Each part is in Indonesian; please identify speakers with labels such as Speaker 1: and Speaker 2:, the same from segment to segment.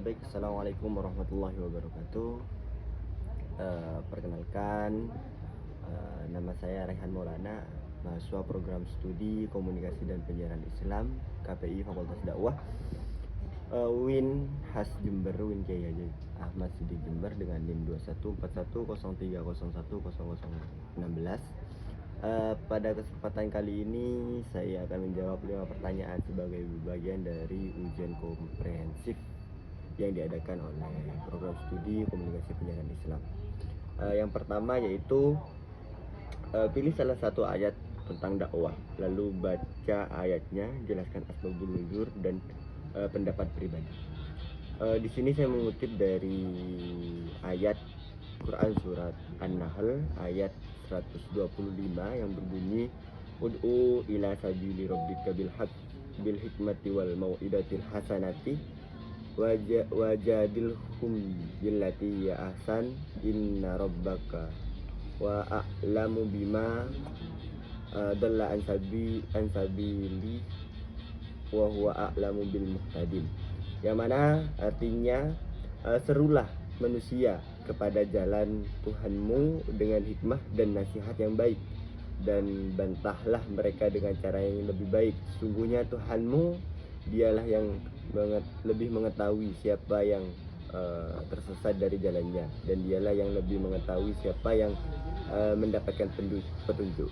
Speaker 1: Baik, assalamualaikum warahmatullahi wabarakatuh. Perkenalkan, nama saya Rehan Maulana, mahasiswa program studi komunikasi dan penyiaran Islam KPI Fakultas Dakwah, Win Has Jember, Win Kiai Haji Ahmad Sidik Jember dengan NIM 214103010016. Pada kesempatan kali ini saya akan menjawab 5 pertanyaan sebagai bagian dari ujian komprehensif yang diadakan oleh program studi komunikasi penyiaran Islam. Yang pertama yaitu pilih salah satu ayat tentang dakwah, lalu baca ayatnya, jelaskan asbabun nuzul dan pendapat pribadi. Di sini saya mengutip dari ayat Quran surat An-Nahl ayat 125 yang berbunyi ud'u ila sabili rabbika bil hikmati wal mau'idatil hasanati wajadilhum billati ya ahsan inna rabbaka wa a'lamu bima dalla an sabili wa huwa a'lamu bil muhtadin, yang mana artinya serulah manusia kepada jalan Tuhanmu dengan hikmah dan nasihat yang baik, dan bantahlah mereka dengan cara yang lebih baik. Sungguhnya Tuhanmu dialah yang lebih mengetahui siapa yang tersesat dari jalannya, dan dialah yang lebih mengetahui siapa yang mendapatkan petunjuk.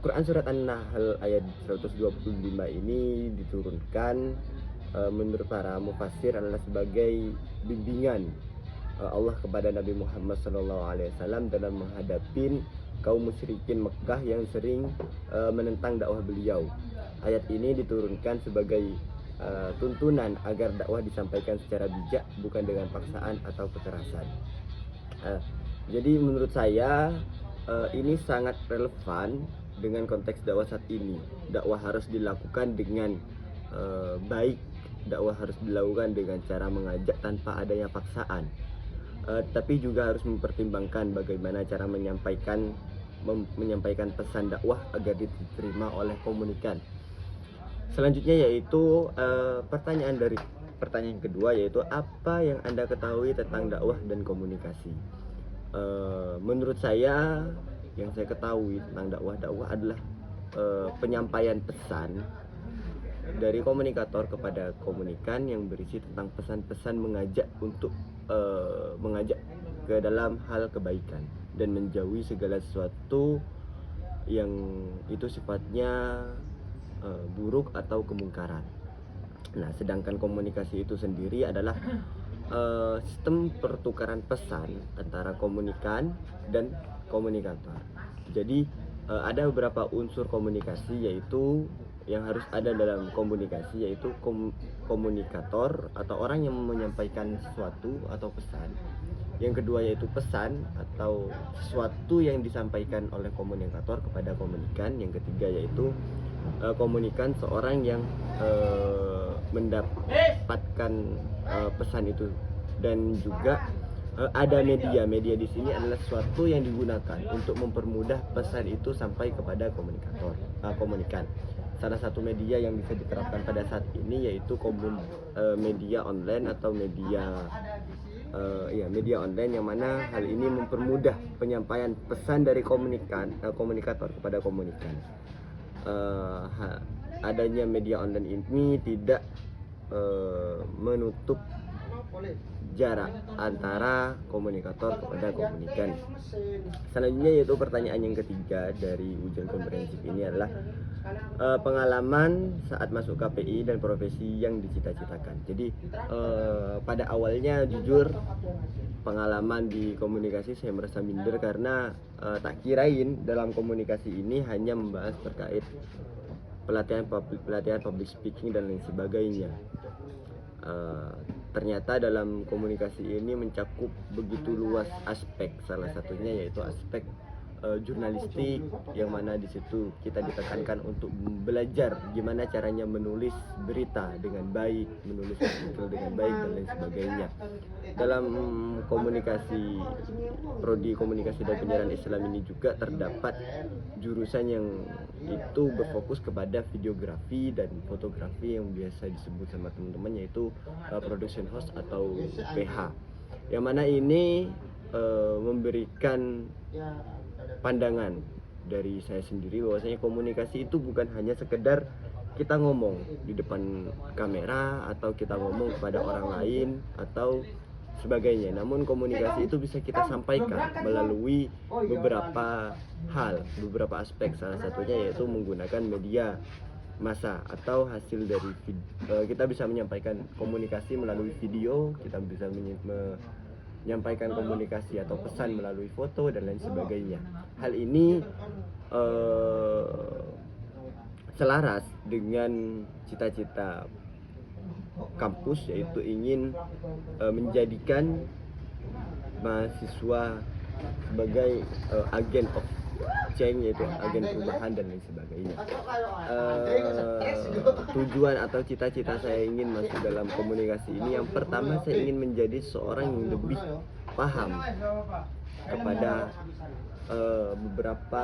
Speaker 1: Quran surat An-Nahl ayat 125 ini diturunkan menurut para mufassir adalah sebagai bimbingan Allah kepada Nabi Muhammad SAW dalam menghadapi kaum musyrikin Mekah yang sering menentang dakwah beliau. Ayat ini diturunkan sebagai tuntunan agar dakwah disampaikan secara bijak, bukan dengan paksaan atau kekerasan. Jadi menurut saya ini sangat relevan dengan konteks dakwah saat ini. Dakwah harus dilakukan dengan baik, dakwah harus dilakukan dengan cara mengajak tanpa adanya paksaan. Tapi juga harus mempertimbangkan bagaimana cara menyampaikan pesan dakwah agar diterima oleh komunikan. Selanjutnya yaitu pertanyaan kedua, yaitu apa yang Anda ketahui tentang dakwah dan komunikasi. Menurut saya, yang saya ketahui tentang dakwah adalah penyampaian pesan dari komunikator kepada komunikan yang berisi tentang pesan-pesan mengajak ke dalam hal kebaikan dan menjauhi segala sesuatu yang itu sifatnya buruk atau kemungkaran. Nah, sedangkan komunikasi itu sendiri adalah sistem pertukaran pesan antara komunikan dan komunikator. Jadi ada beberapa unsur komunikasi yaitu yang harus ada dalam komunikasi, yaitu komunikator atau orang yang menyampaikan sesuatu atau pesan. Yang kedua yaitu pesan atau sesuatu yang disampaikan oleh komunikator kepada komunikan. Yang ketiga yaitu komunikan, seorang yang mendapatkan pesan itu. Dan juga ada media di sini adalah sesuatu yang digunakan untuk mempermudah pesan itu sampai kepada komunikan. Salah satu media yang bisa diterapkan pada saat ini yaitu media online atau media online, yang mana hal ini mempermudah penyampaian pesan dari komunikator kepada komunikan. Adanya media online ini tidak menutup jarak antara komunikator kepada komunikan. Selanjutnya yaitu pertanyaan yang ketiga dari ujian komprehensif ini adalah pengalaman saat masuk KPI dan profesi yang dicita-citakan. Jadi pada awalnya jujur pengalaman di komunikasi saya merasa minder karena tak kirain dalam komunikasi ini hanya membahas terkait pelatihan public speaking dan lain sebagainya. Ternyata dalam komunikasi ini mencakup begitu luas aspek, salah satunya yaitu aspek jurnalistik, yang mana di situ kita ditekankan untuk belajar gimana caranya menulis berita dengan baik, menulis artikel dengan baik dan lain sebagainya. Dalam komunikasi, prodi komunikasi dan penyiaran Islam ini juga terdapat jurusan yang itu berfokus kepada videografi dan fotografi yang biasa disebut sama teman-teman yaitu production house atau PH, yang mana ini memberikan pandangan dari saya sendiri bahwasanya komunikasi itu bukan hanya sekedar kita ngomong di depan kamera atau kita ngomong kepada orang lain atau sebagainya, namun komunikasi itu bisa kita sampaikan melalui beberapa hal, beberapa aspek. Salah satunya yaitu menggunakan media massa atau hasil dari kita bisa menyampaikan komunikasi melalui video, kita bisa menyampaikan komunikasi atau pesan melalui foto dan lain sebagainya. Hal ini selaras dengan cita-cita kampus, yaitu ingin menjadikan mahasiswa sebagai agen of change, yaitu agen perubahan dan lain sebagainya. Tujuan atau cita-cita saya ingin masuk dalam komunikasi ini, yang pertama saya ingin menjadi seorang yang lebih paham kepada beberapa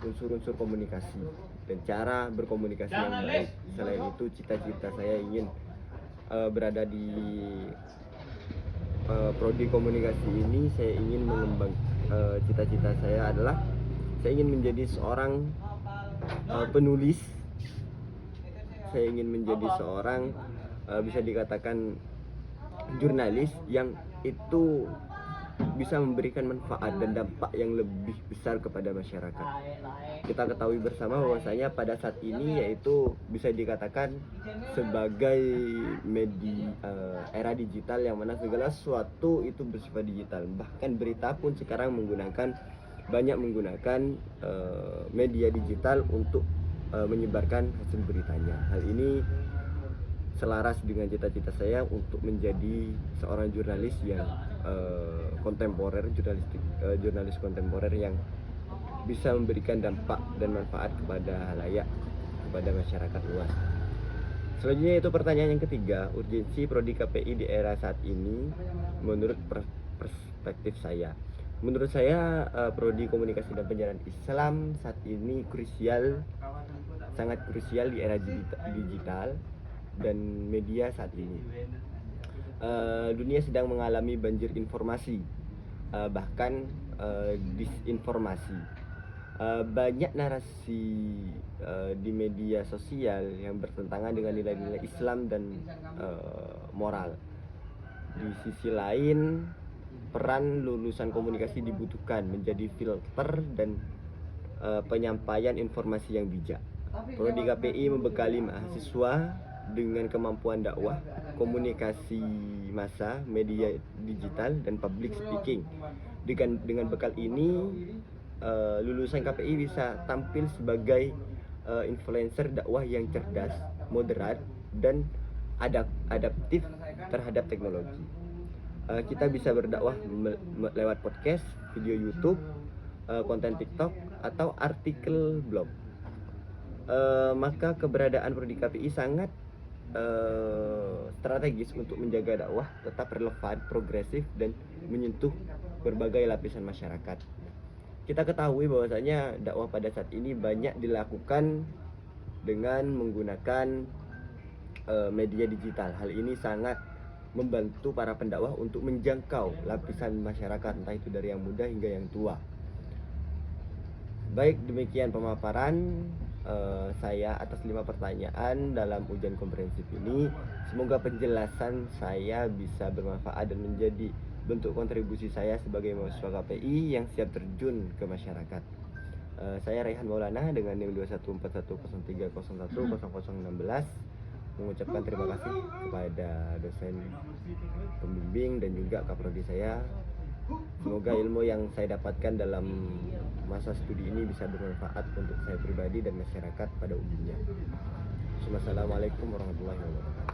Speaker 1: unsur-unsur komunikasi dan cara berkomunikasi yang baik. Selain itu, cita-cita saya ingin berada di prodi komunikasi ini. Saya ingin mengembang, cita-cita saya adalah saya ingin menjadi seorang penulis. Saya ingin menjadi seorang bisa dikatakan jurnalis yang itu bisa memberikan manfaat dan dampak yang lebih besar kepada masyarakat. Kita ketahui bersama bahwasanya pada saat ini yaitu bisa dikatakan sebagai media era digital, yang mana segala sesuatu itu bersifat digital. Bahkan berita pun sekarang banyak menggunakan media digital untuk menyebarkan hasil beritanya. Hal ini selaras dengan cita-cita saya untuk menjadi seorang jurnalis yang kontemporer, jurnalis kontemporer yang bisa memberikan dampak dan manfaat kepada halayak, kepada masyarakat luas. Selanjutnya itu pertanyaan yang ketiga, urgensi prodi KPI di era saat ini menurut perspektif saya. Menurut saya prodi komunikasi dan penyiaran Islam saat ini sangat krusial di era digital dan media saat ini. Dunia sedang mengalami banjir informasi, bahkan disinformasi. Banyak narasi di media sosial yang bertentangan dengan nilai-nilai Islam dan moral. Di sisi lain, peran lulusan komunikasi dibutuhkan menjadi filter dan penyampaian informasi yang bijak. Prodi KPI membekali mahasiswa dengan kemampuan dakwah, komunikasi massa, media digital, dan public speaking. Dengan bekal ini, lulusan KPI bisa tampil sebagai influencer dakwah yang cerdas, moderat, dan adaptif terhadap teknologi. Kita bisa berdakwah lewat podcast, video YouTube, konten TikTok, atau artikel blog. Maka keberadaan prodi KPI sangat strategis untuk menjaga dakwah tetap relevan, progresif, dan menyentuh berbagai lapisan masyarakat. Kita ketahui bahwasanya dakwah pada saat ini banyak dilakukan dengan menggunakan media digital. Hal ini sangat membantu para pendakwah untuk menjangkau lapisan masyarakat, entah itu dari yang muda hingga yang tua. Baik, demikian pemaparan saya atas 5 pertanyaan dalam ujian komprehensif ini. Semoga penjelasan saya bisa bermanfaat dan menjadi bentuk kontribusi saya sebagai mahasiswa KPI yang siap terjun ke masyarakat. Saya Raihan Maulana dengan NIM 214103010016 mengucapkan terima kasih kepada dosen pembimbing dan juga kaprodi saya. Semoga ilmu yang saya dapatkan dalam masa studi ini bisa bermanfaat untuk saya pribadi dan masyarakat pada umumnya. Wassalamualaikum warahmatullahi wabarakatuh.